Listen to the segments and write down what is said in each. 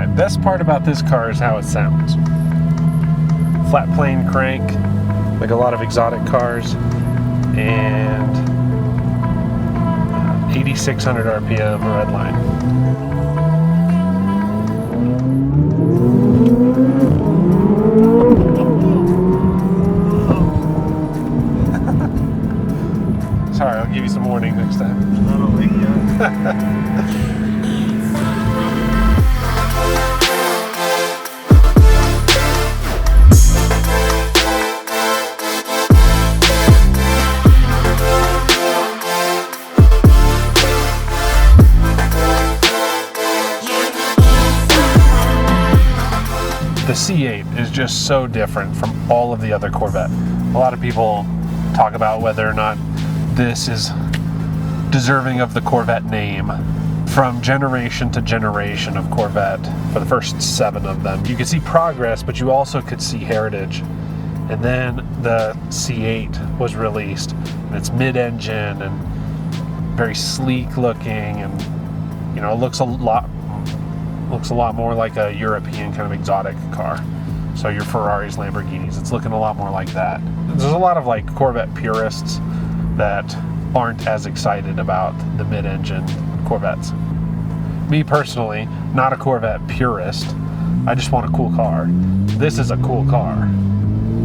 time. Best part about this car is how it sounds. Flat plane crank, like a lot of exotic cars, and 8,600 RPM red line. Sorry, I'll give you some warning next time. That'll wake you up. The C8 is just so different from all of the other Corvette. A lot of people talk about whether or not this is deserving of the Corvette name. From generation to generation of Corvette, for the first 7 of them, you could see progress, but you also could see heritage. And then the C8 was released, and it's mid-engine and very sleek looking, and you know, it looks a lot more like a European kind of exotic car. So your Ferraris, Lamborghinis, it's looking a lot more like that. There's a lot of like Corvette purists that aren't as excited about the mid-engine Corvettes. Me personally, not a Corvette purist. I just want a cool car. This is a cool car.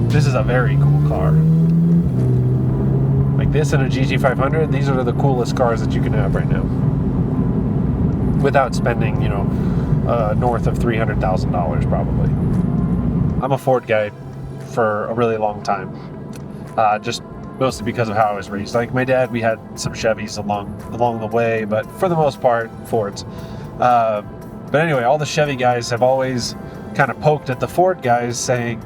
This is a very cool car. Like this and a GT500, these are the coolest cars that you can have right now. Without spending, you know, north of $300,000 probably. I'm a Ford guy for a really long time, just mostly because of how I was raised. Like my dad, we had some Chevys along the way, but for the most part, Fords. But anyway, all the Chevy guys have always kind of poked at the Ford guys saying,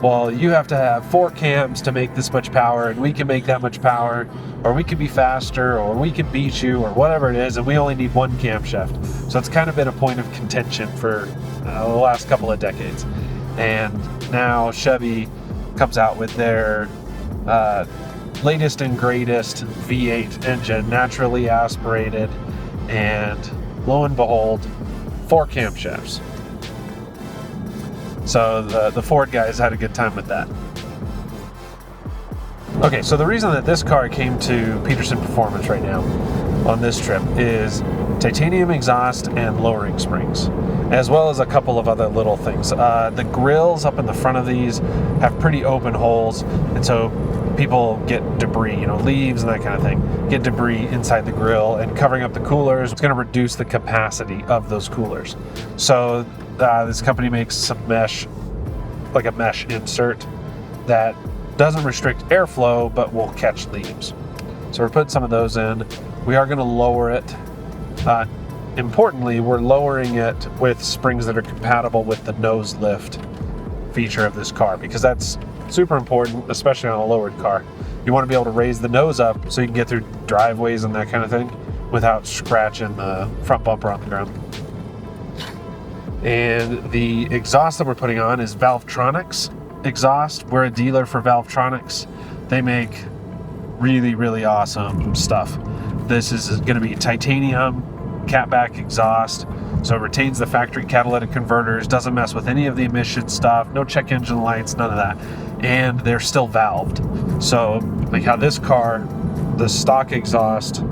well, you have to have 4 cams to make this much power, and we can make that much power, or we can be faster, or we can beat you, or whatever it is, and we only need 1 camshaft. So it's kind of been a point of contention for the last couple of decades. And now Chevy comes out with their latest and greatest V8 engine, naturally aspirated, and lo and behold, 4 camshafts. So the Ford guys had a good time with that. Okay, so the reason that this car came to Peterson Performance right now on this trip is titanium exhaust and lowering springs, as well as a couple of other little things. The grills up in the front of these have pretty open holes, and so people get debris, you know, leaves and that kind of thing, get debris inside the grill, and covering up the coolers, it's going to reduce the capacity of those coolers. So this company makes some mesh, like a mesh insert that doesn't restrict airflow, but will catch leaves. So we're putting some of those in. We are going to lower it. Importantly, we're lowering it with springs that are compatible with the nose lift feature of this car, because that's super important, especially on a lowered car. You want to be able to raise the nose up so you can get through driveways and that kind of thing without scratching the front bumper on the ground. And the exhaust that we're putting on is Valvetronics exhaust. We're a dealer for Valvetronics. They make really, really awesome stuff. This is going to be titanium catback exhaust, so it retains the factory catalytic converters, doesn't mess with any of the emission stuff, no check engine lights, none of that, and they're still valved. So like how this car, the stock exhaust,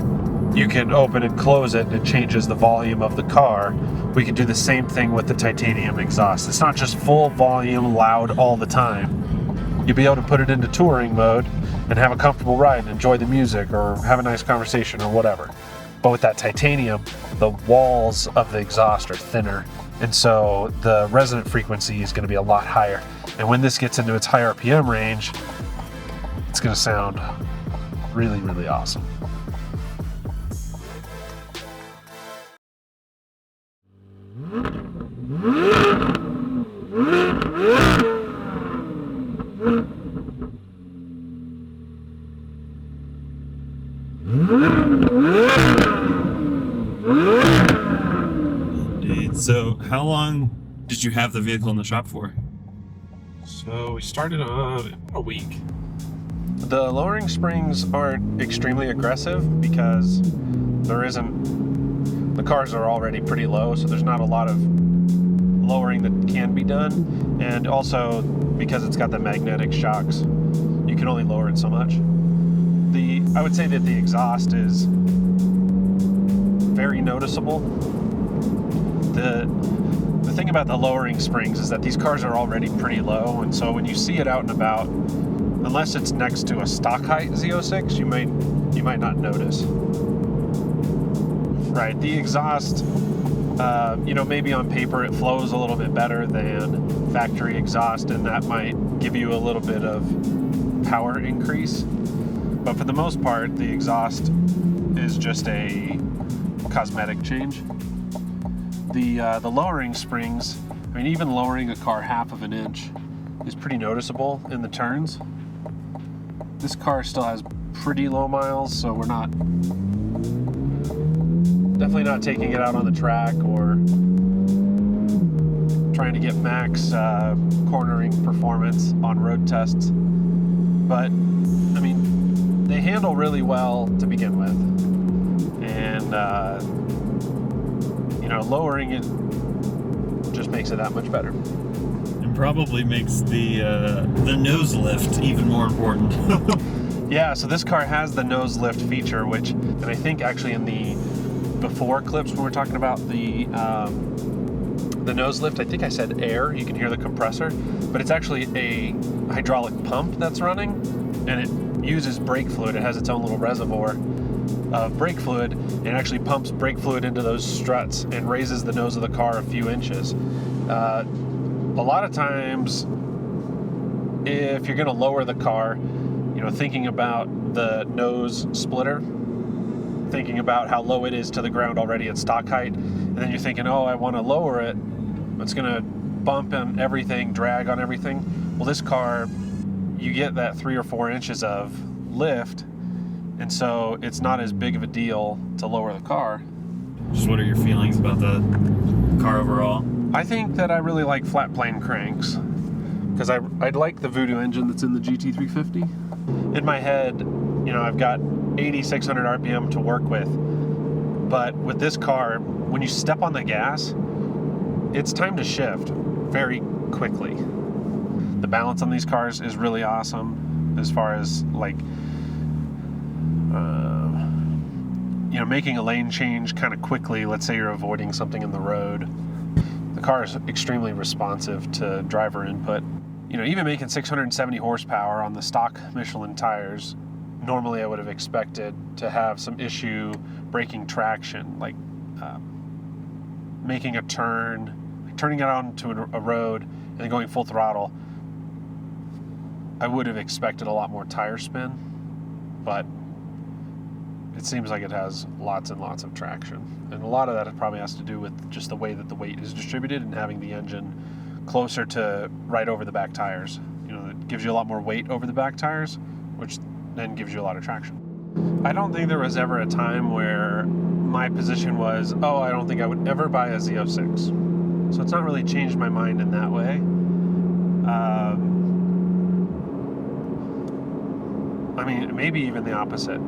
you can open and close it and it changes the volume of the car. We can do the same thing with the titanium exhaust. It's not just full volume loud all the time. You'll be able to put it into touring mode and have a comfortable ride and enjoy the music or have a nice conversation or whatever. But with that titanium, the walls of the exhaust are thinner, and so the resonant frequency is going to be a lot higher. And when this gets into its high RPM range, it's going to sound really, really awesome. Indeed. So how long did you have the vehicle in the shop for? So we started on a week. The lowering springs aren't extremely aggressive because the cars are already pretty low, so there's not a lot of lowering that can be done, and also because it's got the magnetic shocks, you can only lower it so much. I would say that the exhaust is very noticeable. The thing about the lowering springs is that these cars are already pretty low, and so when you see it out and about, unless it's next to a stock height Z06, you might not notice. Right, the exhaust, maybe on paper it flows a little bit better than factory exhaust, and that might give you a little bit of power increase. But for the most part, the exhaust is just a cosmetic change. The lowering springs, I mean, even lowering a car half of an inch is pretty noticeable in the turns. This car still has pretty low miles, so we're definitely not taking it out on the track or trying to get max cornering performance on road tests. But, I mean, they handle really well to begin with. And, lowering it just makes it that much better. And probably makes the nose lift even more important. Yeah, so this car has the nose lift feature, and I think actually in the before clips when we're talking about the nose lift, I think I said air, you can hear the compressor, but it's actually a hydraulic pump that's running, and it uses brake fluid. It has its own little reservoir of brake fluid, and actually pumps brake fluid into those struts and raises the nose of the car a few inches. A lot of times, if you're going to lower the car, thinking about the nose splitter, thinking about how low it is to the ground already at stock height, and then you're thinking, oh, I want to lower it, it's going to bump on everything, drag on everything. Well, this car, you get that 3 or 4 inches of lift, and so it's not as big of a deal to lower the car. Just what are your feelings about the car overall? I think that I really like flat plane cranks, because I'd like the Voodoo engine that's in the GT350. In my head, I've got 8,600 RPM to work with, but with this car, when you step on the gas, it's time to shift very quickly. The balance on these cars is really awesome as far as making a lane change kind of quickly. Let's say you're avoiding something in the road. The car is extremely responsive to driver input. Even making 670 horsepower on the stock Michelin tires, normally I would have expected to have some issue braking traction, like making a turn, turning it onto a road and then going full throttle. I would have expected a lot more tire spin, but it seems like it has lots and lots of traction. And a lot of that probably has to do with just the way that the weight is distributed and having the engine closer to right over the back tires. It gives you a lot more weight over the back tires, which then gives you a lot of traction. I don't think there was ever a time where my position was, oh, I don't think I would ever buy a Z06. So it's not really changed my mind in that way. Maybe even the opposite.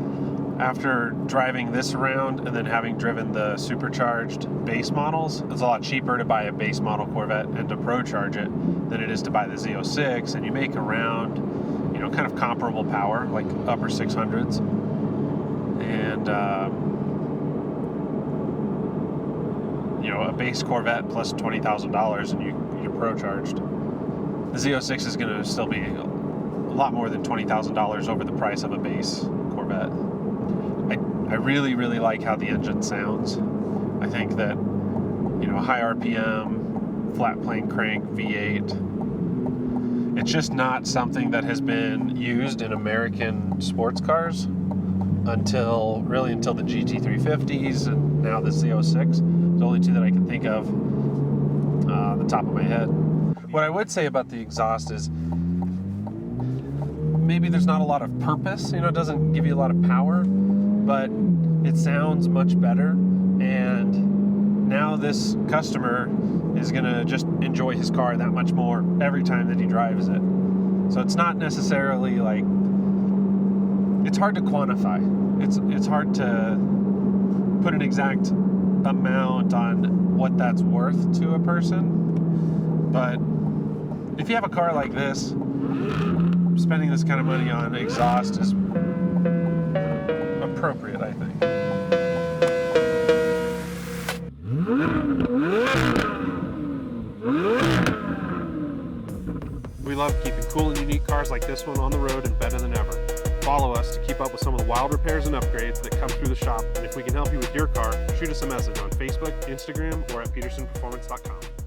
After driving this around and then having driven the supercharged base models, it's a lot cheaper to buy a base model Corvette and to pro charge it than it is to buy the Z06, and you make around, kind of comparable power, like upper 600s. And, a base Corvette plus $20,000 and you're pro charged. The Z06 is going to still be a lot more than $20,000 over the price of a base Corvette. I really, really like how the engine sounds. I think that, high RPM, flat plane crank, V8, it's just not something that has been used in American sports cars until the GT350s and now the Z06. The only two that I can think of the top of my head. What I would say about the exhaust is maybe there's not a lot of purpose, it doesn't give you a lot of power, but it sounds much better, and now this customer is gonna just enjoy his car that much more every time that he drives it. So it's not necessarily it's hard to quantify. It's hard to put an exact amount on what that's worth to a person. But if you have a car like this, spending this kind of money on exhaust is appropriate, I think. We love keeping cool and unique cars like this one on the road and better than ever. Follow us to keep up with some of the wild repairs and upgrades that come through the shop. And if we can help you with your car, shoot us a message on Facebook, Instagram, or at petersonperformance.com.